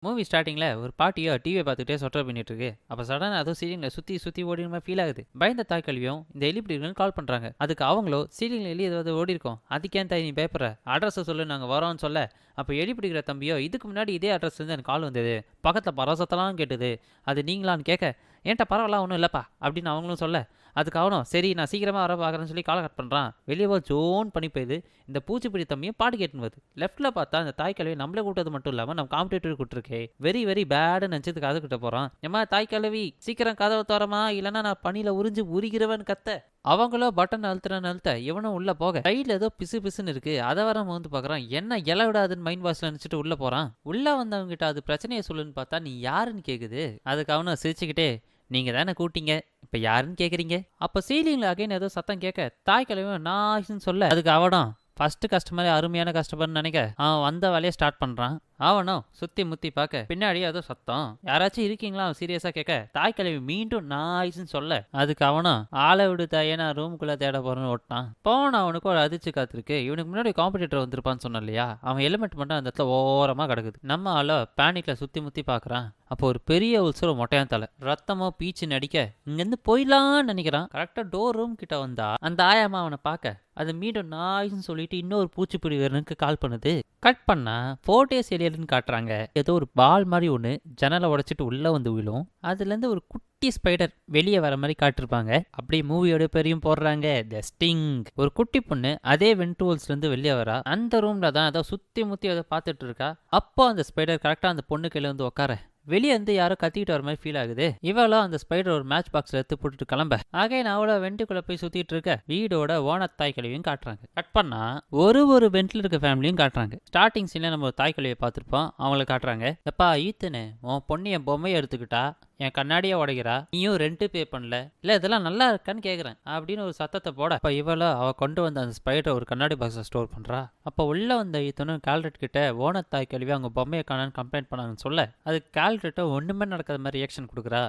Movie ஸ்டார்டிங்ல ஒரு பாட்டியோ டிவியை பார்த்துட்டே சொட்டர் பண்ணிட்டு இருக்கு. அப்ப சடனா அதுவும் சீலிங்ல சுத்தி சுத்தி ஓடின மாதிரி ஃபீல் ஆகுது. பயந்த தாய் கல்வியும் இந்த எலி பிடிக்கணும் கால் பண்றாங்க. அதுக்கு அவங்களோ சீலிங்ல எலி ஏதாவது ஓடி இருக்கும், அதுக்கேன் தாய் நீ பேப்பர அட்ரஸ் சொல்லு நாங்க வரோம்னு சொல்ல. அப்ப எலி பிடிக்கிற தம்பியோ இதுக்கு முன்னாடி இதே அட்ரஸ் இருந்து எனக்கு கால் வந்தது, பக்கத்துல பரவசத்தெல்லாம் கேட்டுது, அது நீங்களான்னு கேட்க ஏன்ட்ட பரவாயில்ல ஒன்றும் இல்லப்பா அப்படின்னு அவங்களும் சொல்ல. அதுக்கு அவனும் சரி நான் சீக்கிரமா வர பார்க்குறேன்னு சொல்லி காலை கட் பண்ணுறான். வெளியே ஜோன் பண்ணி போயிது. இந்த பூச்சிப்பிடி தம்பியும் பாட்டு கேட்டுன்னு வருது. லெஃப்ட்டில் பார்த்தா அந்த தாய் கிழவி நம்மளே கூட்டது மட்டும் இல்லாமல் நம்ம காம்படேட்டர் கூட்டிருக்கே வெரி வெரி பேடுன்னு நினச்சது கதை கிட்ட போகிறான். ஏமா தாய் கிழவி சீக்கிரம் கதவை தோறமா இல்லைன்னா நான் பனியில் உறிஞ்சு உரிகிறவன் கத்த. அவங்களோ பட்டன் அழுத்த இவனும் உள்ள போக கையில் ஏதோ பிசு பிசுன்னு இருக்கு. அதை வர வந்து பார்க்குறான். என்ன இல விடாதுன்னு மைண்ட் வாஷ்ல நினச்சிட்டு உள்ள போகிறான். உள்ள வந்தவங்க கிட்ட அது பிரச்சனையை சொல்லுன்னு பார்த்தா நீ யாருன்னு கேட்குது. அதுக்கு அவனும் சிரிச்சுக்கிட்டே நீங்க தானே கூட்டிங்க, இப்ப யாருன்னு கேக்குறீங்க. அப்ப சீலிங்ல அகைன் ஏதோ சத்தம் கேட்க தாய் கிழமையும் நாய்ஸ்ன்னு சொல்ல. அதுக்கு அவனும் ஃபர்ஸ்ட் கஸ்டமர் அருமையான கஸ்டமர்னு நினைக்க அவன் வந்த வேலையை ஸ்டார்ட் பண்றான். அவனும் சுத்தி முத்தி பார்க்க பின்னாடியே ஏதோ சத்தம், யாராச்சும் இருக்கீங்களா அவன் சீரியஸா கேட்க தாய் கிழவி மீண்டும் நாய்ஸ்ன்னு சொல்ல. அதுக்கு அவனும் ஆளை விடு தாயே நான் ரூமுக்குள்ள தேட போறேன்னு ஓட்டான். போன அவனுக்கு ஒரு அதிர்ச்சி காத்திருக்கு. இவனுக்கு முன்னாடி காம்படிட்டர் வந்திருப்பான்னு சொன்னான் இல்லையா, அவன் எலிமெண்ட் மட்டும் அந்த இடத்துல ஓரமா கிடக்குது. நம்ம ஆளோ பேனிக்ல சுத்தி முத்தி பாக்குறான். அப்போ ஒரு பெரிய உல்சரம் மொட்டையான் தலை ரத்தமோ பீச்சு நடிக்க இங்கிருந்து போயிடலான்னு நினைக்கிறான். கரெக்டா டோர் ரூம் கிட்ட வந்தா அந்த ஆயாமா அவனை பார்க்க அது மீண்டும் நாய்ஸ்ன்னு சொல்லிட்டு இன்னொரு பூச்சிப்பிடி வீரனுக்கு கால் பண்ணுது. கட் பண்ணா போர்டேஸ் ஏலியன்னு காட்டுறாங்க. ஏதோ ஒரு பால் மாதிரி ஒன்று ஜன்னலை உடைச்சிட்டு உள்ள வந்து விழும். அதுல இருந்து ஒரு குட்டி ஸ்பைடர் வெளியே வர மாதிரி காட்டிருப்பாங்க. அப்படியே மூவியோட பேரையும் போடுறாங்க, தி ஸ்டிங். ஒரு குட்டி பொண்ணு அதே வென்ட்ரோல்ஸ்ல இருந்து வெளியே வரா. அந்த ரூம்ல தான் ஏதோ சுத்தி முத்தி அதை பார்த்துட்டு இருக்கா. அப்போ அந்த ஸ்பைடர் கரெக்டா அந்த பொண்ணு கையில வந்து உட்கார வெளியே வந்து யாரோ கத்திக்கிட்டு வர மாதிரி ஃபீல் ஆகுது. இவளோ அந்த ஸ்பைடர் ஒரு மேட்ச் பாக்ஸ்ல எடுத்து போட்டுட்டு கிளம்ப ஆகே நான் அவ்வளோ வெண்ட்டுக்குள்ள போய் சுத்திட்டு இருக்க வீடோட ஓனர் தாய் கழிவையும் காட்டுறாங்க. கட் பண்ணா ஒரு வெண்ட்ல இருக்க ஃபேமிலியும் காட்டுறாங்க. ஸ்டார்டிங் சீன்ல நம்ம தாய் கழிவை பார்த்துருப்போம், அவங்கள காட்டுறாங்க. எப்பா ஈத்தனு உன் பொண்ணு என் பொம்மையை எடுத்துக்கிட்டா என் கண்ணாடியை உடைக்கிறா, நீயும் ரெண்ட் பே பண்ணல, இல்ல இதெல்லாம் நல்லா இருக்கான்னு கேக்குறேன் அப்படின்னு ஒரு சத்தத்தை போட அப்ப இவளோ அவ கொண்டு வந்த அந்த ஸ்பைடர் ஒரு கண்ணாடி பாக்ஸை ஸ்டோர் பண்றா. அப்ப உள்ள வந்த ஈத்தனும் கால்ரெட் கிட்ட ஓனர் தாய் கழிவு அவங்க பொம்மையை காணான்னு கம்ப்ளைண்ட் பண்ணாங்கன்னு சொல்ல அது கால்ரெட்டை ஒண்ணுமே நடக்காத மாதிரி ரியாக்ஷன் கொடுக்குறா.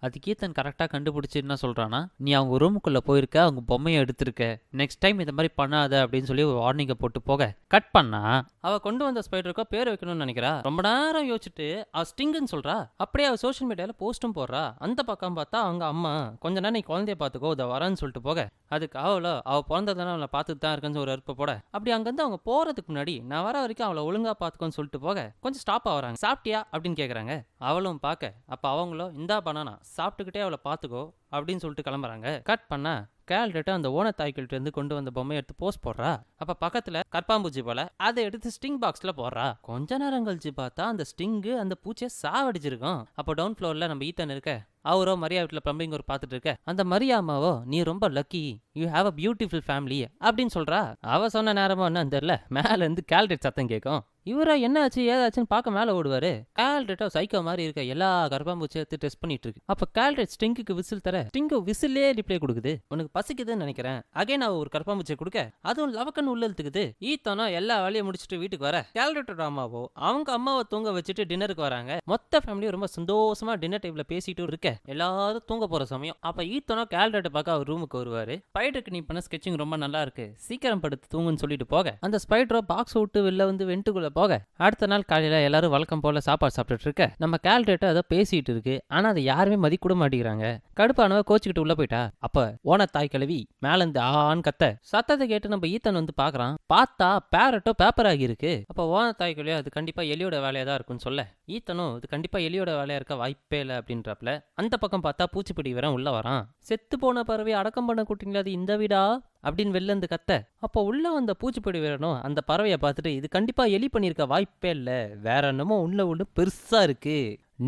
அது கீர்த்தன் கரெக்டாக கண்டுபிடிச்சி என்ன சொல்கிறான்னா, நீ அவங்க ரூமுக்குள்ளே போயிருக்க, அவங்க பொம்மையை எடுத்திருக்க, நெக்ஸ்ட் டைம் இந்த மாதிரி பண்ணாத அப்படின்னு சொல்லி ஒரு வார்னிங்கை போட்டு போக கட் பண்ணா அவள் கொண்டு வந்த ஸ்பைடருக்கோ பேர் வைக்கணும்னு நினைக்கிறா. ரொம்ப நேரம் யோசிச்சுட்டு அவள் ஸ்டிங்குன்னு சொல்கிறா. அப்படியே அவள் சோஷியல் மீடியாவில் போஸ்ட்டும் போடுறா. அந்த பக்கம் பார்த்தா அவங்க அம்மா கொஞ்ச நேரம் நீ குழந்தைய பார்த்துக்கோ இதை வரேன்னு சொல்லிட்டு போக அதுக்கு அவள் பிறந்ததானே அவளை பார்த்துட்டு தான் இருக்குன்னு ஒரு அறுப்பை போட அப்படி அங்கேருந்து அவங்க போகிறதுக்கு முன்னாடி நான் வர வரைக்கும் அவளை ஒழுங்காக பார்த்துக்கோன்னு சொல்லிட்டு போக கொஞ்சம் ஸ்டாப் ஆகிறாங்க. சாப்பிட்டியா அப்படின்னு கேட்குறாங்க. அவளும் பார்க்க அப்போ அவங்களும் இந்தா பண்ணானா சாப்பிட்டுக்கிட்டே அவளை பார்த்துக்கோ அப்படின்னு சொல்லிட்டு கிளம்புறாங்க. கட் பண்ண கேல்ரெட்டு அந்த ஓன தாய்கிட்ட இருந்து கொண்டு வந்த பொம்மையை எடுத்து போஸ்ட் போடுறா. அப்ப பக்கத்துல கற்பாம்பூச்சி போல அதை எடுத்து ஸ்டிங் பாக்ஸ்ல போடுறா. கொஞ்ச நேரம் கழிச்சு பார்த்தா அந்த ஸ்டிங்கு அந்த பூச்சியை சாவடிச்சிருக்கும். அப்போ டவுன் ஃப்ளோர்ல நம்ம ஈத்தன் இருக்க அவரோ மரியா வீட்டில் பிளம்பிங் ஒரு பார்த்துட்டு இருக்க அந்த மரியாமாவோ நீ ரொம்ப lucky, you have a beautiful family அப்படின்னு சொல்றா. அவ சொன்ன நேரமோ என்னன்னு தெரியல, மேல இருந்து கேல்ரெட் சத்தம் கேட்கும். இவரா என்ன ஆச்சு ஏதாச்சுன்னு பார்க்க மேலே ஓடுவாரு. கேல்ரெட்டோ சைக்கோ மாதிரி இருக்க எல்லா கர்ப்பாம்பூச்சியை எடுத்து டெஸ்ட் பண்ணிட்டு இருக்கு. அப்ப கேல்ரெட் ஸ்டிங்குக்கு விசில் தர ஸ்டிங்கு விசிலே ரிப்ளை கொடுக்குது. உனக்கு பசிக்குதுன்னு நினைக்கிறேன். அகைன் அவ ஒரு கர்ப்பாம்பூச்சியை கொடுக்க அதுவும் லவக்கன்னு உள்ள இழுத்துக்குது. ஈத்தனோ எல்லா வேலையும் முடிச்சுட்டு வீட்டுக்கு வர கேல்ரெட்டோட அம்மாவோ அவங்க அம்மாவை தூங்க வச்சுட்டு டின்னருக்கு வராங்க. மொத்த ஃபேமிலியும் ரொம்ப சந்தோஷமா டின்னர் டேபிள்ல பேசிட்டு இருக்க எல்லாரும் தூங்க போற சமயம் அப்ப ஈத்தனோ கேல்ரெட்டை பார்க்க அவர் ரூமுக்கு வருவாரு. ஸ்பைடருக்கு நீ பண்ண ஸ்கெட்சிங் ரொம்ப நல்லா இருக்கு, சீக்கிரம் படுத்து தூங்குன்னு சொல்லிட்டு போக அந்த ஸ்பைடரோ பாக்ஸ் விட்டு வெளில வந்து வெண்டுக்குள்ள போக அடுத்த நாள் காலையில எல்லாரும் வழக்கம் போல சாப்பாடு சாப்பிட்டுட்டு இருக்க நம்ம கேல்ரெட் அதை பேசிட்டு இருக்கு. ஆனா அதை யாருமே மதிக்க கூட மாட்டேங்கிறாங்க. கடுப்பானவ கோச்சுக்கிட்டு உள்ள போயிட்டா. அப்ப ஓன தாய் கிழவி மேல இருந்து ஆன்னு கத்த சத்தத்தை கேட்டு நம்ம ஈத்தன் வந்து பாக்குறான். பார்த்தா பேரட்டோ பேப்பர் ஆகி இருக்கு. அப்ப ஓன தாய் கிழவி அது கண்டிப்பா எலியோட வேலையா தான் இருக்குன்னு சொல்ல ஈத்தனும் இது கண்டிப்பா எலியோட வேலையா இருக்க வாய்ப்பே இல்லை அப்படின்றப்பல அந்த பக்கம் பார்த்தா பூச்சிப்பிடி வீரன் உள்ள வரான். செத்து போன பறவை அடக்கம் பண்ண கூட்டிங்களா அது இந்த வீடா அப்படின்னு வெளில இருந்து கத்த அப்போ உள்ள வந்த பூச்சிப்பிடி வீரனும் அந்த பறவையை பார்த்துட்டு இது கண்டிப்பா எலி பண்ணியிருக்க வாய்ப்பே இல்லை, வேற என்னமோ ஒண்ணு பெருசா இருக்கு,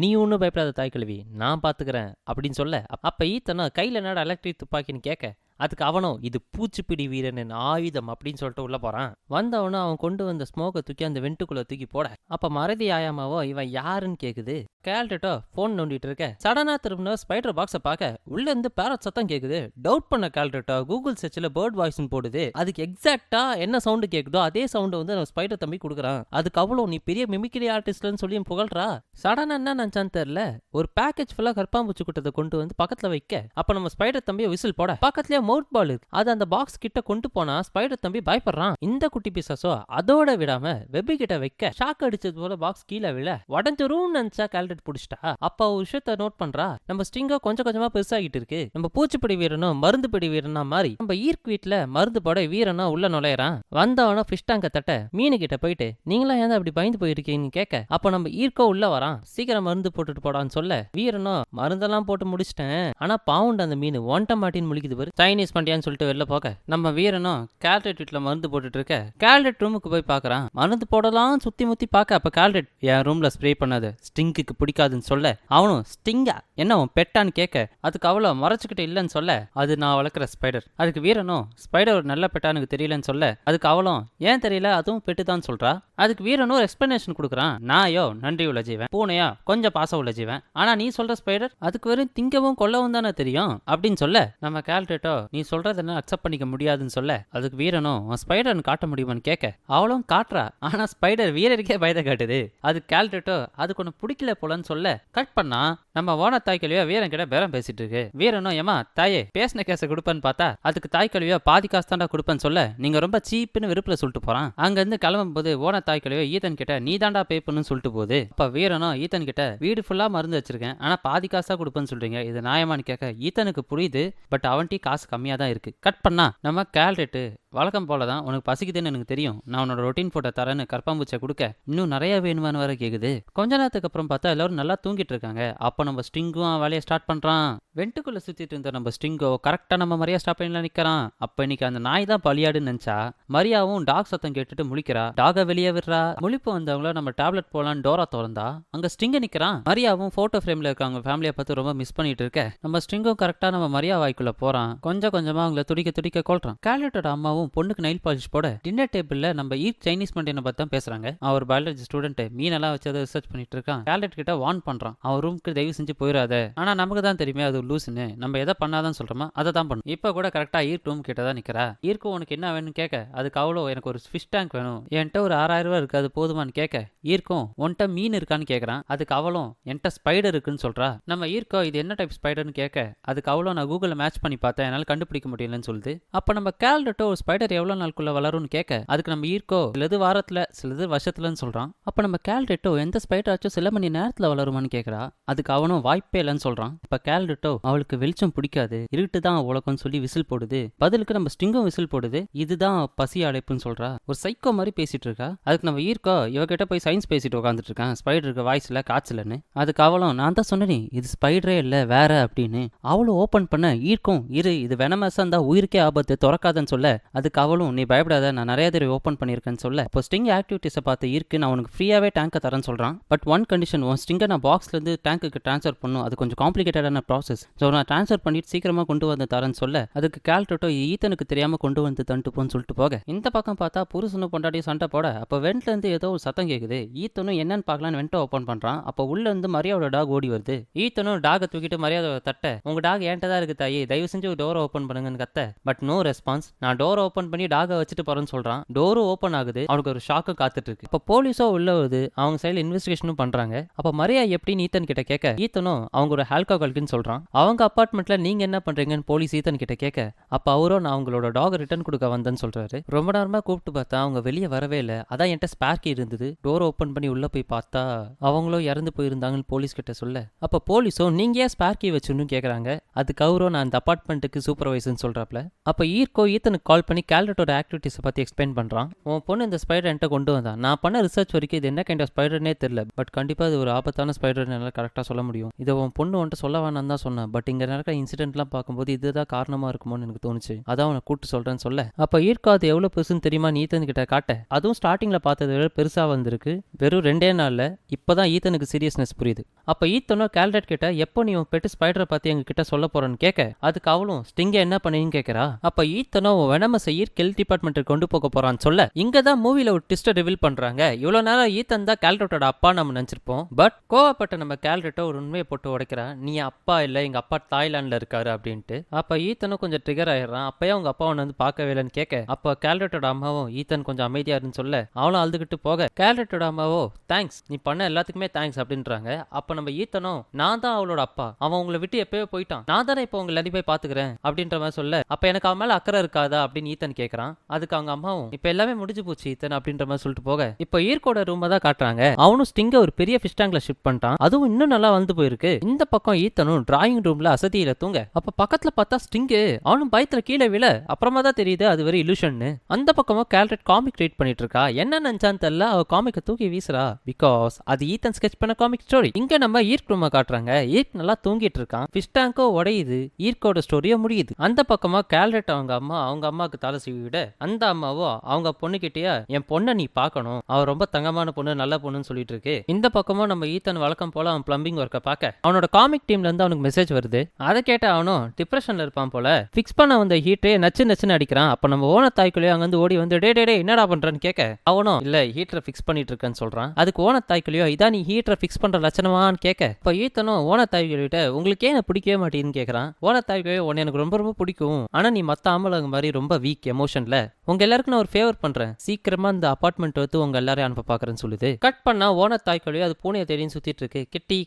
நீ ஒன்றும் பயப்படாத தாய் கிழவி நான் பாத்துக்கிறேன் அப்படின்னு சொல்ல அப்ப ஈத்தனா கையில என்னடா எலக்ட்ரிக் துப்பாக்கின்னு கேட்க அதுக்கு அவனும் இது பூச்சிப்பிடி வீரனின் ஆயுதம் அப்படின்னு சொல்லிட்டு உள்ள போறான். வந்தவனும் அவன் கொண்டு வந்த ஸ்மோக்கை தூக்கி அந்த வெண்டுக்குள்ள தூக்கி போட அப்ப மறதி ஆயாமாவோ இவன் யாருன்னு கேக்குது. கேல்ரெட்டோ போன் நோண்டிட்டு இருக்க சடனா திரும்ப ஸ்பைடர் பாக்ஸை பார்க்க உள்ள இருந்து பேரட் சத்தம் கேக்குது. டவுட் பண்ண கேல்ரெட்டோ கூகுள் சர்ச்ல பேர்ட் வாய்ஸ்னு போடுது. அதுக்கு எக்ஸாக்டா என்ன சவுண்டு கேக்குதோ அதே சவுண்டு வந்து நம்ம ஸ்பைடர் தம்பி கொடுக்குறான். அதுக்கு அவ்வளோ நீ பெரிய மிமிக்ரி ஆர்டிஸ்ட்னு சொல்லி புகழ்றா. சடனா என்ன நினைச்சான்னு தெரியல ஒரு பேக்கேஜ் ஃபுல்லா கற்பாம்பூச்சி கூட்டத்தை கொண்டு வந்து பக்கத்துல வைக்க அப்ப நம்ம ஸ்பைடர் தம்பியை விசில் போட பக்கத்துலயே மவுத் பால் இருக்கு. அது அந்த பாக்ஸ் கிட்ட கொண்டு போனா ஸ்பைடர் தம்பி பயப்படுறான். இந்த குட்டி பிசாசோ அதோட விடாம வெப்பி கிட்ட வைக்க ஷாக் அடிச்சது போல பாக்ஸ் கீழே விழ உடஞ்சிரும் நினைச்சா கேல்டட் புடிச்சிட்டா. அப்ப ஒரு விஷயத்த நோட் பண்றா, நம்ம ஸ்டிங்கோ கொஞ்சம் கொஞ்சமா பெருசாகிட்டு இருக்கு. நம்ம பூச்சிப்படி வீரனும் மருந்து பிடி வீரனா மாதிரி நம்ம ஈர்க்கு வீட்டுல மருந்து போட வீரனா உள்ள நுழையறான். வந்தவன ஃபிஷ் டேங்க தட்ட மீனு கிட்ட போயிட்டு நீங்களா ஏன் அப்படி பயந்து போயிருக்கீங்கன்னு கேட்க, அப்ப நம்ம ஈர்க்கோ உள்ள வரான். சீக்கிரம் மருந்து போட்டுட்டு போடான்னு சொல்ல வீரனோ மருந்தெல்லாம் போட்டு முடிச்சிட்டேன், ஆனா பாவுண்ட் அந்த மீன் ஒன்ட்ட மாட்டின்னு முழிக்குது பாரு, சைனீஸ் பண்டியான்னு சொல்லிட்டு வெளில போக நம்ம வீரனும் கேல்டட் வீட்டுல மருந்து போட்டுட்டு இருக்க கேல்டட் ரூமுக்கு போய் பாக்குறான். மருந்து போடலாம் சுத்தி முத்தி பார்க்க அப்ப கேல்டட் என் ரூம்ல ஸ்ப்ரே பண்ணாது ஸ்டிங்குக்கு பிடிக்காதுன்னு சொல்ல அவனும் ஸ்டிங்கா என்ன உன் பெட்டான்னு கேட்க அதுக்கு அவ்வளோ மறைச்சுக்கிட்டு இல்லைன்னு சொல்ல அது நான் வளர்க்குற ஸ்பைடர். அதுக்கு வீரனும் ஸ்பைடர் ஒரு நல்ல பெட்டானுக்கு தெரியலன்னு சொல்ல அதுக்கு அவளும் ஏன் தெரியல அதுவும் பெட்டு தான் சொல்றா. அதுக்கு வீரனும் ஒரு எக்ஸ்பிளனேஷன் கொடுக்குறான். நாயோ நன்றி உள்ள ஜீவன், பூனையா கொஞ்சம் பாசம் உள்ள ஜீவன், ஆனா நீ சொல்ற ஸ்பைடர் அதுக்கு வெறும் திங்கவும் கொல்லவும் தானே தெரியும் அப்படின்னு சொல்ல நம்ம கேல்டேட்டோ நீ சொல்றதுன்னு அக்செப்ட் பண்ணிக்க முடியாதுன்னு சொல்ல அதுக்கு வீரனும் உன் ஸ்பைடர்னு காட்ட முடியுமான்னு கேட்க அவளும் காட்டுறா. ஆனா ஸ்பைடர் வீரருக்கே பயத்தை காட்டுது. அது கேல்டேட்டோ அதுக்கு ஒன்று பிடிக்கல போலன்னு சொல்ல கட் பண்ணா நம்ம ஓன தாய் கல்வியா வீரன் கிட்ட பேரம் பேசிட்டு இருக்கு. வீரனும் ஏமா தாயே பேசின கேஸை கொடுப்பேன்னு பார்த்தா அதுக்கு தாய் கல்வியா பாதி காசு தாண்டா கொடுப்பேன்னு சொல்ல நீங்க ரொம்ப சீப்புன்னு விருப்பில் சொல்லிட்டு போறான். அங்க இருந்து கிளம்பும் போது ஓன தாய் கல்வியா ஈத்தன் கிட்ட நீ தாண்டா பே பண்ணுன்னு சொல்லிட்டு போகுது. அப்ப வீரனும் ஈத்தன் கிட்ட வீடு ஃபுல்லா மருந்து வச்சிருக்கேன் ஆனா பாதி காசா கொடுப்பேன்னு சொல்றீங்க, இது நியாயமானு கேட்க ஈத்தனுக்கு புரியுது, பட் அவன்ட்டி காசு கம்மியா தான் இருக்கு. கட் பண்ணா நம்ம கேல்டேட்டு வழக்கம் போல தான் உனக்கு பசிக்குதுன்னு எனக்கு தெரியும், நான் உன்னோட ரொட்டீன் போட்ட தரேன்னு கற்பாம்பூச்சை கொடுக்க இன்னும் நிறைய வேணுமான்னு வர கேக்குது. கொஞ்ச நேரத்துக்கு அப்புறம் பார்த்தா எல்லாரும் நல்லா தூங்கிட்டு இருக்காங்க. அப்போ நம்ம ஸ்டிங்கும் வேலையை ஸ்டார்ட் பண்றான். வெண்டுக்குள்ள சுத்திட்டு இருந்த நம்ம ஸ்டிங்கோ கரெக்டா நம்ம மரியா ஸ்டாப் பண்ணல நிக்கிறான். அப்ப இன்னைக்கு அந்த நாய் தான் பலியாடுன்னு நினைச்சா மரியாவும் டாக் சத்தம் கேட்டுட்டு முழிக்கிறா. டாக வெளியே விடுறா. முழிப்பு வந்தவங்கள நம்ம டேப்லெட் போலான்னு டோரா திறந்தா அங்க ஸ்டிங்க நிக்கிறான். மரியாவும் போட்டோ ஃப்ரேம்ல இருக்காங்க ஃபேமிலியை பார்த்து ரொம்ப மிஸ் பண்ணிட்டு இருக்க நம்ம ஸ்டிங்கும் கரெக்டா நம்ம மரியா வாய்க்குள்ள போறான். கொஞ்சம் கொஞ்சமா அவங்கள துடிக்க துடிக்க கொள்றான். கேலட்டோட அம்மாவும் பொண்ணுக்கு நைல் பாலிஷ் போட டின்னர் டேபிள்ல நம்ம சைனீஸ் மண்டியனை பத்தி தான் பேசுறாங்க. அவர் பயாலஜி ஸ்டூடெண்ட் மீனெல்லாம் வச்சு அதை ரிசர்ச் பண்ணிட்டு இருக்கான். கேலட் கிட்ட வார்ன் பண்றான், அவன் ரூமுக்கு தயவு செஞ்சு போயிடாத, ஆனா நமக்கு தான் தெரியுமே அது லூசுன்னு, நம்ம எதை பண்ணாதான் சொல்றோமா அதை தான் பண்ணும். இப்ப கூட கரெக்டா ஈர்க் ரூம் கிட்ட தான் நிக்கிறா. ஈர்க்கு உனக்கு என்ன வேணும்னு கேட்க அதுக்கு அவ்வளோ எனக்கு ஒரு ஃபிஷ் டேங்க் வேணும், என்கிட்ட ஒரு 6000 ரூபாய் இருக்கு அது போதுமான்னு கேட்க ஈர்க்கும் உன்ட்ட மீன் இருக்கான்னு கேட்கறான். அதுக்கு அவளும் என்கிட்ட ஸ்பைடர் இருக்குன்னு சொல்றா. நம்ம ஈர்க்கோ இது என்ன டைப் ஸ்பைடர்னு கேட்க அதுக்கு அவ்வளோ நான் கூகுளில் மேட்ச் பண்ணி பார்த்தேன் என்னால் கண்டுபிடிக்க முடியலன்னு சொல்லுது. அப்ப நம்ம கேல்டட்டோ ஸ்பைடர் எவ்வளவு நாளுக்குள்ள வளரும்னு கேட்க அதுக்கு நம்ம ஈர்க்கோ சிலது வாரத்துல சிலது வருஷத்துலன்னு சொல்றான். அப்ப நம்ம கேல்டட்டோ எந்த ஸ்பைடர் ஆச்சும் சில மணி நேரத்துல வளருமான்னு கேட்கறா. அதுக்கு அவனும் வாய்ப்பே இல்லைன்னு சொல்றான். இப்ப கேல்டட்டோ அவளுக்கு வெளிச்சம் பிடிக்காது இருட்டு தான் உலகம்னு சொல்லி விசில் போடுது. பதிலுக்கு நம்ம ஸ்டிங்கும் விசில் போடுது. இதுதான் பசி அழைப்புன்னு சொல்றா. ஒரு சைக்கோ மாதிரி பேசிட்டு இருக்கா. அதுக்கு நம்ம ஈர்க்கோ இவகிட்ட போய் சயின்ஸ் பேசிட்டு உட்காந்துட்டு இருக்கான். ஸ்பைடருக்கு வாய்ஸ்ல காய்ச்சலன்னு. அதுக்கு அவளும் நான் தான் சொன்னேனே இது ஸ்பைடரே இல்ல வேற அப்படின்னு. அவளும் ஓபன் பண்ண ஈர்க்கும் இரு இது வெனமஸா இருந்தா உயிருக்கே ஆபத்து திறக்காதன்னு சொல்ல அதுக்கு அவளும் நீ பயப்படாத நான் நிறைய தடவை ஓப்பன் பண்ணியிருக்கேன்னு சொல்ல இப்போ ஸ்டிங் ஆக்டிவிட்டிஸை பார்த்து இருக்கு நான் உனக்கு ஃப்ரீயாகவே டேங்கை தரேன்னு சொல்கிறான். பட் ஒன் கண்டிஷன் உன் ஸ்டிங்கை நான் பாக்ஸ்லேருந்து டேங்க்குக்கு ட்ரான்ஸ்ஃபர் பண்ணும், அது கொஞ்சம் காம்ப்ளிகேட்டடான ப்ராசஸ். ஸோ நான் ட்ரான்ஸ்ஃபர் பண்ணிட்டு சீக்கிரமாக கொண்டு வந்து தரேன்னு சொல்ல அதுக்கு கேல்டட்டோ ஈத்தனுக்கு தெரியாமல் கொண்டு வந்து தந்துட்டு போன்னு சொல்லிட்டு போக இந்த பக்கம் பார்த்தா புருஷனும் பொண்டாட்டியும் சண்டை போட அப்போ வெண்ட்லேருந்து ஏதோ ஒரு சத்தம் கேட்குது. ஈத்தனும் என்னன்னு பார்க்கலான்னு வெண்ட்டை ஓப்பன் பண்ணுறான். அப்போ உள்ளேருந்து மரியாவோட டாக் ஓடி வருது. ஈத்தனும் டாகை தூக்கிட்டு மரியாதை தட்ட உங்க டாக் ஏன்ட்ட தான் இருக்கு தாயி தயவு செஞ்சு டோரை ஓப்பன் பண்ணுங்கன்னு கத்த. But no response. நான் டோரை ஓப்பன் பண்ணி டாகை வச்சுட்டு போறேன்னு சொல்றான். டோரும் ஓப்பன் ஆகுது. அவனுக்கு ஒரு ஷாக்கு காத்துட்டு இருக்கு. அப்ப போலீஸோ உள்ள வருது. அவங்க சைடுல இன்வெஸ்டிகேஷனும் பண்றாங்க. அப்ப மரியா எப்படின்னு ஈத்தன் கிட்ட கேட்க ஈத்தனும் அவங்க ஒரு ஆல்கஹால்க்குன்னு சொல்றான். அவங்க அபார்ட்மெண்ட்ல நீங்க என்ன பண்றீங்கன்னு போலீஸ் ஈத்தன் கிட்ட கேட்க அப்ப அவரும் நான் அவங்களோட டாக் ரிட்டர்ன் கொடுக்க வந்தேன்னு சொல்றாரு. ரொம்ப நேரமா கூப்பிட்டு பார்த்தா அவங்க வெளியே வரவே இல்லை. அதான் என்கிட்ட ஸ்பேர் கீ இருந்தது. டோர் ஓப்பன் பண்ணி உள்ள போய் பார்த்தா அவங்களும் இறந்து போயிருந்தாங்கன்னு போலீஸ் கிட்ட சொல்ல அப்ப போலீஸும் நீங்க ஏன் ஸ்பேர் கீ வச்சுன்னு கேக்குறாங்க. அதுக்கு அவரும் நான் அந்த அபார்ட்மெண்ட்டுக்கு சூப்பர்வைசர்னு சொல்றாப்ல. அப்ப ஈர்க்கோ ஈத்தனுக்கு கால் பண்ணி கேல்டட்டோட ஆக்டிவிட்டிஸை பத்தி எக்ஸ்பிளைன் பண்றான். உன் பொண்ணு இந்த ஸ்பைடர் என்கிட்ட கொண்டு வந்தான். நான் பண்ண ரிசர்ச் வரைக்கும் இது என்ன கைண்ட் ஆஃப் ஸ்பைடர்னே தெரியல. பட் கண்டிப்பா இது ஒரு ஆபத்தான ஸ்பைடர் என்னால் கரெக்டாக சொல்ல முடியும். இதை உன் பொண்ணு வந்துட்டு சொல்ல வேணாம் தான் சொன்னேன். பட் இங்க நடக்கிற இன்சிடென்ட்லாம் பார்க்கும்போது இதுதான் காரணமா இருக்குமோன்னு எனக்கு தோணுச்சு. அதான் உனக்கு கூட்டு சொல்றேன்னு சொல்ல அப்ப ஈர்க்கோ அது எவ்வளவு பெருசுன்னு தெரியுமா ஈத்தன் கிட்ட காட்ட அதுவும் ஸ்டார்டிங்ல பார்த்ததை விட பெருசா வந்திருக்கு. வெறும் 2 நாள்ல இப்பதான் ஈத்தனுக்கு சீரியஸ்னஸ் புரியுது. அப்ப ஈத்தனோ கேல்டட் கிட்ட எப்போ நீ உன் பெட்டு ஸ்பைடரை பத்தி எங்க கிட்ட சொல்ல போறேன்னு கேட்க அதுக்கு அவளும் ஸ்டிங்க என்ன பண்ணீங்கன்னு கேட்கறா. அப்ப ஈத்தனோ வெனமஸை ஈத்தன்ஸை ஹெல்த் டிபார்ட்மெண்ட்டுக்கு கொண்டு போக போறான்னு சொல்ல இங்க தான் மூவில ஒரு ட்விஸ்ட் ரிவீல் பண்றாங்க. இவ்வளவு நேரம் ஈத்தன் தான் கேல்ரட்டோட அப்பா நம்ம நினைச்சிருப்போம். பட் கோவப்பட்ட நம்ம கேல்ரட்டோ ஒரு உண்மையை போட்டு உடைக்கிறா. நீ அப்பா இல்ல, எங்க அப்பா தாய்லாந்துல இருக்காரு அப்படின்ட்டு. அப்ப ஈத்தனும் கொஞ்சம் ட்ரிகர் ஆயிடுறான். அப்பயே அவங்க அப்பா வந்து பார்க்கவே இல்லைன்னு கேட்க அப்ப கேல்ரட்டோட அம்மாவும் ஈத்தன் கொஞ்சம் அமைதியா இருன்னு சொல்ல அவளும் அழுதுகிட்டு போக கேல்ரட்டோட அம்மாவோ தேங்க்ஸ், நீ பண்ண எல்லாத்துக்குமே தேங்க்ஸ் அப்படின்றாங்க. அப்ப நம்ம ஈத்தனும் நான் தான் அவளோட அப்பா, அவன் உங்களை விட்டு எப்பயோ போயிட்டான், நான் தானே இப்போ உங்களை எல்லாத்தையும் போய் பாத்துக்கிறேன் அப்படின்ற மாதிரி சொல்ல அப்ப எனக்கு அவன் மேல அக்கறை இருக்காதா அப்படின்னு ஈத்தன் கேட்கறான். அதுக்கு அவங்க அம்மாவும் இப்ப எல்லாமே முடிஞ்சு போச்சு ஈத்தன் அப்படின்ற மாதிரி சொல்லிட்டு போக இப்ப ஈர்க்கோட ரூம் தான் காட்டுறாங்க. அவனும் ஸ்டிங்க ஒரு பெரிய ஃபிஷ் டேங்க்ல ஷிஃப்ட் பண்ணிட்டான். அதுவும் இன்னும் நல்லா வந்து போயிருக்கு. இந்த பக்கம் ஈத்தனும் டிராயிங் ரூம்ல அசதியில தூங்க அப்ப பக்கத்துல பார்த்தா ஸ்டிங்கு அவனும் பயத்துல கீழே விழ அப்புறமா தான் தெரியுது அது வெறும் இலூஷன். அந்த பக்கமும் கேல்ரட் காமிக் ரீட் பண்ணிட்டு இருக்கா. என்ன நினைச்சான்னு தெரியல, அவ காமிக்க தூக்கி வீசுறா. பிகாஸ் அது ஈத்தன் ஸ்கெட்ச் பண்ண காமிக் ஸ்டோரி. இங்க நம்ம ஈர்க் ரூமை காட்டுறாங்க. ஈர்க் நல்லா தூங்கிட்டு இருக்கான். ஃபிஷ் டேங்கோ உடையுது. ஈர்க்கோட ஸ்டோரியா முடியுது. அந்த பக்கமா கேல்ரட் அவங்க அம்மாவுக்கு தலை சீவி விட அந்த அம்மாவோ அவங்க பொண்ணுகிட்டயா என் பொண்ணை நீ பார்க்கணும், அவ ரொம்ப தங்கமான பொண்ணு நல்ல பொண்ணுன்னு சொல்லிட்டு இருக்கு. இந்த பக்கமும் நம்ம ஈத்தன் வழக்கம் போல அவன் பிளம்பிங் ஒர்க்கை பார்க்க அவனோட காமிக் டீம்ல இருந்து அவனுக்கு மெசேஜ் வருது. அதை கேட்ட அவனும் டிப்ரெஷன்ல இருப்பான் போல. ஃபிக்ஸ் பண்ண வந்த ஹீட்டரே நச்சுன்னு அடிக்கிறான். அப்ப நம்ம ஓன தாய்க்குள்ளேயே அங்க வந்து ஓடி வந்து டே என்னடா பண்றன்னு கேட்க அவனும் இல்ல ஹீட்டரை ஃபிக்ஸ் பண்ணிட்டு இருக்கேன்னு சொல்றான். அதுக்கு ஓன தாய்க்குள்ளேயோ இதான் நீ ஹீட்டரை ஃபிக்ஸ் பண்ற லட்சணமான்னு கேட்க இப்ப ஈத்தனும் ஓன தாய்கிட்ட உங்களுக்கு ஏன் பிடிக்கவே மாட்டேன்னு கேட்கறான். ஓன தாய்க்குள்ளேயோ உன்னை எனக்கு ரொம்ப ரொம்ப பிடிக்கும், ஆனா நீ மத்த ஆம்பளங்க மாதிரி ரொம்ப வீக் எமோஷன்ல, உங்க எல்லாருக்கும் நான் ஒரு ஃபேவர் பண்றேன், சீக்கிரமா இந்த அபார்ட்மெண்ட் வந்து உங்க எல்லாரையும் அனுப்ப பாக்குறேன்னு சொல்லுது. கட் பண்ணா ஓன தாய்க்குள்ளேயோ அது பூனையை தேடின்னு சுத்திட்டு இருக்கு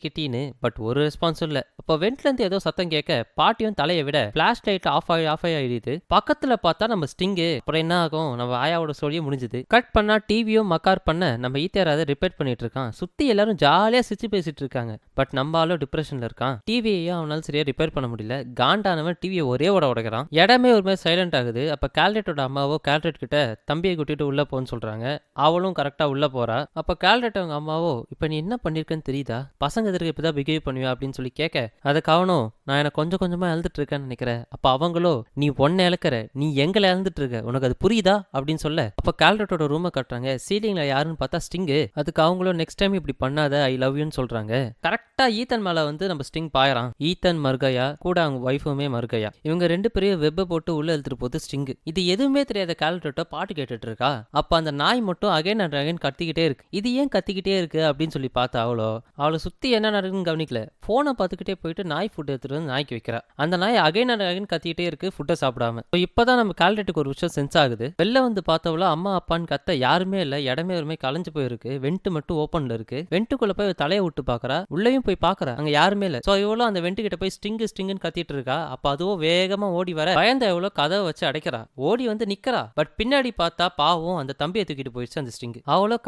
கிட்டின்னு. பட் ஒரு ரெஸ்பான்ஸ் இல்ல. அப்ப வெண்ட்ல இருந்து ஏதோ சத்தம் கேட்க பாட்டியும் தலையை விட பிளாஷ் லைட் ஆஃப் ஆயிடுது. பக்கத்துல பார்த்தா நம்ம ஸ்டிங்கு. அப்புறம் என்ன ஆகும், நம்ம ஆயாவோட சொல்லியே முடிஞ்சது. கட் பண்ணா டிவியும் மக்கார் பண்ண நம்ம ஈத்தேராத ரிப்பேர் பண்ணிட்டு இருக்கான். சுத்தி எல்லாரும் ஜாலியா சிரிச்சு பேசிட்டு இருக்காங்க. பட் நம்ம ஆளோ டிப்ரெஷன்ல இருக்கான். டிவியையும் அவனால சரியா ரிப்பேர் பண்ண முடியல. காண்டானவன் டிவியை ஒரே உடைக்கிறான். இடமே ஒரு மாதிரி சைலண்ட் ஆகுது. அப்ப கேல்ரட்டோட அம்மாவோ கேல்ரட் கிட்ட தம்பியை கூட்டிட்டு உள்ள போன்னு சொல்றாங்க. அவளும் கரெக்டா உள்ள போறா. அப்ப கேல்ரட் அவங்க அம்மாவோ இப்ப நீ என்ன பண்ணிருக்கன்னு தெரியுதா, பசங்க எதிர்க்க இப்பதான் பிஹேவ் பண்ணுவியா அப்படின்னு சொல்லி கேட்க அதுக்கு அவனும் நான் எனக்கு கொஞ்சம் கொஞ்சமா எழுந்துட்டு இருக்கேன்னு நினைக்கிறேன். அப்ப அவங்களோ நீ ஒன்ன இழக்கிற, நீ எங்களை எழுந்துட்டு இருக்க, உனக்கு அது புரியுதா அப்படின்னு சொல்ல அப்ப கேல்ரட்டோட ரூமை கட்டுறாங்க. சீலிங்ல யாருன்னு பார்த்தா ஸ்டிங்கு. அதுக்கு அவங்களும் நெக்ஸ்ட் டைம் இப்படி பண்ணாத, ஐ லவ் யூன்னு சொல்றாங்க. கரெக்டா ஈத்தன் மேல வந்து நம்ம ஸ்டிங் பாயறான். ஈத்தன் மர்கையா கூட அவங்க வைஃபுமே மர்கையா, இவங்க ரெண்டு பேரையும் வெப்ப போட்டு உள்ள எழுத்துட்டு போது ஸ்டிங். இது எதுவுமே தெரியாத கேல்ரட்டோ பாட்டு கேட்டுட்டு இருக்கா. அப்ப அந்த நாய் மட்டும் அகைன் அண்ட் அகைன் கத்திக்கிட்டே இருக்கு. இது ஏன் கத்திக்கிட்டே இருக்கு அப்படின்னு சொல்லி பார்த்தா அவளை சுத்தி என்ன நடக்குன்னு கவனிக்கல. போனை பார்த்துக்கிட்டே போயிட்டு நாய் ஃபுட் எடுத்துட்டு வந்து நாய்க்கு வைக்கிறா. அந்த நாய் அகைன் அண்ட் அகைன் கத்திக்கிட்டே இருக்கு ஃபுட்டை சாப்பிடாம. இப்பதான் நம்ம கேல்ரட்டுக்கு ஒரு விஷயம் சென்ஸ் ஆகுது. வெளில வந்து பார்த்தவளோ அம்மா அப்பான்னு கத்த யாருமே இல்ல. இடமே ஒருமே கலைஞ்சு போயிருக்கு. வெண்ட் மட்டும் ஓப்பன்ல இருக்கு. வெண்ட்டுக்குள்ள போய் தலையை விட்டு பாக்குறா. உள்ளேயும் போய் பாக்குறா, அங்க யாருமே இல்ல. சோ இவ்வளவு அந்த வெண்ட் கிட்ட போய் ஸ்டிங்குன்னு கத்திட்டு இருக்கா. அப்ப அதுவும் வேகமா ஓடி வர பயந்த எவ்வளவு கதவை வச்சு அடைக்கிறா. ஓடி வந்து நிக்கிறா. பட் பின்னாடி பார்த்தா பாவம் அந்த தம்பியை தூக்கிட்டு போயிடுச்சு அந்த ஸ்டிங். அவ்வளோ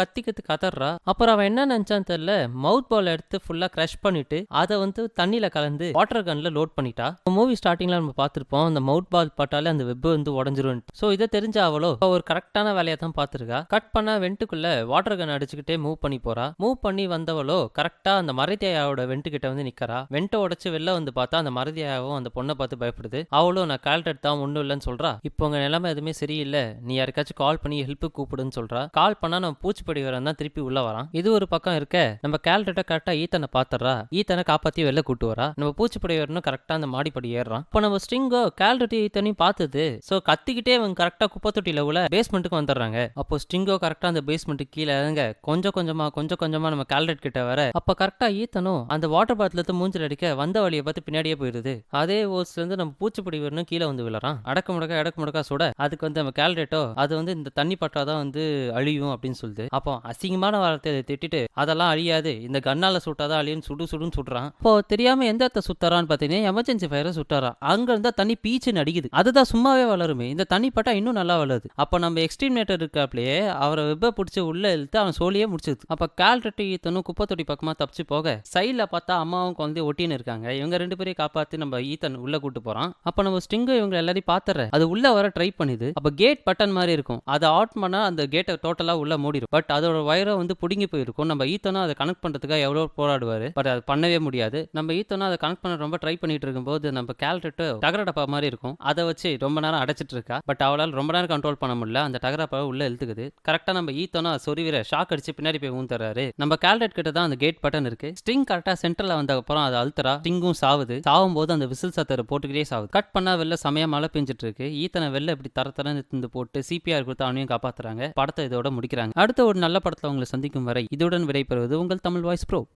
கதறா. அப்புறம் அவன் என்ன நினைச்சான்னு தெரியல, மவுத் பால் எடுத்து ஃபுல்லா கிரஷ் பண்ணிட்டு அதை வந்து தண்ணியில கலந்து வாட்டர் கன்ல லோட் பண்ணிட்டா. மூவி ஸ்டார்டிங்ல நம்ம பார்த்திருப்போம் அந்த மவுத் பால் பட்டாலே அந்த வெப் வந்து உடஞ்சிரும். சோ இதை தெரிஞ்ச அவளோ ஒரு கரெக்டான வேலையை தான் பார்த்திருக்கா. கட் பண்ணா வெண்ட்டுக்குள்ள வாட்டர் கன் அடிச்சுக்கிட்டே மூவ் பண்ணி போறா. மூவ் பண்ணி வந்தவளோ கரெக்டா அந்த மரதியாவோட வெண்ட் கிட்ட வந்து நிக்கிறா. வெண்ட்டை உடைச்சு வெளில வந்து பார்த்தா அந்த மரதியாவும் அந்த பொண்ணை பார்த்து பயப்படுது. அவளும் நான் கேல்ரட் தான் ஒண்ணும் இல்லைன்னு சொல்றா. இப்போ உங்க நிலைமை எதுவுமே சரியில்லை, நீ யாருக்காச்சும் கால் பண்ணி ஹெல்ப் கூப்பிடுன்னு சொல்றா. கால் பண்ணா நம்ம பூச்சிப்படி வரன் தான் திருப்பி உள்ள வரான். இது ஒரு பக்கம் இருக்க நம்ம கேல்ரட்ட கரெக்டா ஈத்தனை பாத்துறா. ஈத்தனை காப்பாத்தி வெளில கூட்டு வரா. நம்ம பூச்சிப்படி வரணும் கரெக்டா அந்த மாடிப்படி ஏறான். இப்போ நம்ம ஸ்ட்ரிங்கோ கேல்ரட்டி ஈத்தனையும் பார்த்தது. சோ கத்திக்கிட்டே அவங்க கரெக்டா குப்பை தொட்டியில உள்ள பேஸ்மெண்ட்டுக்கு வந்துடுறாங்க. அப்போ ஸ்ட்ரிங்கோ கரெக்டா அந்த பேஸ்மெண்ட்டுக்கு கீழே இறங்க கொஞ்சம் கொஞ்சமா நம்ம கேல்ரட் கிட்ட வர அப்ப கரெக்டா ஈத்தனும் அந்த வாட்டர் பாட்டில இருந்து மூஞ்சில் அடிக்க வந்த வழியை பார்த்து பின்னாடியே போயிடுது. அதே ஓஸ்ல இருந்து நம்ம பூச்சிப்படி வரணும் கீழே வந்து விழறான். அடக்க முடக்கா சுட அதுக்கு வந்து நம்ம கேல்ரேட்டோ அது வந்து இந்த தண்ணி பட்டாதான் வந்து அழியும் அப்படின்னு சொல்லுது. அப்போ அசிங்கமான வார்த்தையை திட்டிட்டு அதெல்லாம் அழியாது, இந்த கண்ணால சுட்டாதான் அழியுன்னு சுடுன்னு சுடுறான். இப்போ தெரியாம எந்த இடத்த சுத்தரான்னு பார்த்தீங்கன்னா எமர்ஜென்சி ஃபயரை சுட்டாரான். அங்க இருந்தா தண்ணி பீச்சுன்னு அடிக்குது. அதுதான் சும்மாவே வளருமே, இந்த தண்ணி பட்டா இன்னும் நல்லா வளருது. அப்போ நம்ம எக்ஸ்ட்ரீமினேட்டர் இருக்காப்லயே அவரை வெப்ப பிடிச்சி உள்ள இழுத்து அவன் சோழியே முடிச்சது. அப்ப கேல்ரட்டு ஈத்தனும் குப்பை தொட்டி பக்கமா தப்பிச்சு போக சைட்ல பார்த்தா அம்மாவும் குழந்தை ஒட்டின்னு இருக்காங்க. இவங்க ரெண்டு பேரையும் காப்பாத்தி நம்ம ஈத்தன் உள்ள கூட்டு போறான். அப்ப நம்ம ஸ்டிங்கு இவங்க எல்லாரையும் பாத்துற அது உள்ள வர ட்ரை பண்ணுது. அப்ப கேட் பட்டன் மாதிரி இருக்கும், அதை ஆட் பண்ணா அந்த கேட்டை டோட்டலா உள்ள மூடிடும். பட் அதோட வயரை வந்து புடுங்கி போயிருக்கும். நம்ம ஈத்தனும் அதை கனெக்ட் பண்றதுக்காக எவ்வளவு போராடுவாரு. பட் அது பண்ணவே முடியாது. நம்ம ஈத்தனும் அதை கனெக்ட் பண்ண ரொம்ப ட்ரை பண்ணிட்டு இருக்கும்போது நம்ம கேல்ரட்டு டகரடப்பா மாதிரி இருக்கும், அதை வச்சு ரொம்ப நேரம் அடைச்சிட்டு இருக்கா. பட் அவளால் ரொம்ப நேரம் கண்ட்ரோல் பண்ண முடியல. அந்த டகரப்பாவை உள்ள இழுத்துக்குது. கரெக்டா நம்ம ஈத்தனும் சொருவிர ஷாக் அடிச்சு பின்னாடி போய் ஊந்துறாரு. நம்ம கேல்ரட் கிட்ட தான் அந்த கேட் பட்டன் இருக்கு. ஸ்ட்ரிங் கரெக்டா சென்டர்ல வந்த அப்புறம் அதை அழுத்துறா. ஸ்ட்ரிங்கும் சாவுது. சாவும் போது அந்த விசில் சத்தரை போட்டுக்கிட்டே சாவுது. கட் பண்ணா வெளில சமயம் மழை பெஞ்சிட்டு இருக்கு. ஈத்தனை வெளில கல்லை இப்படி தரன்னு திந்து போட்டு சிபிஆர் கொடுத்து அவனையும் காப்பாத்துறாங்க. படத்தை இதோட முடிக்கிறாங்க. அடுத்த ஒரு நல்ல படத்துல உங்களை சந்திக்கும் வரை இதுடன் விடைபெறுவது உங்கள் தமிழ் வாய்ஸ் ப்ரோ.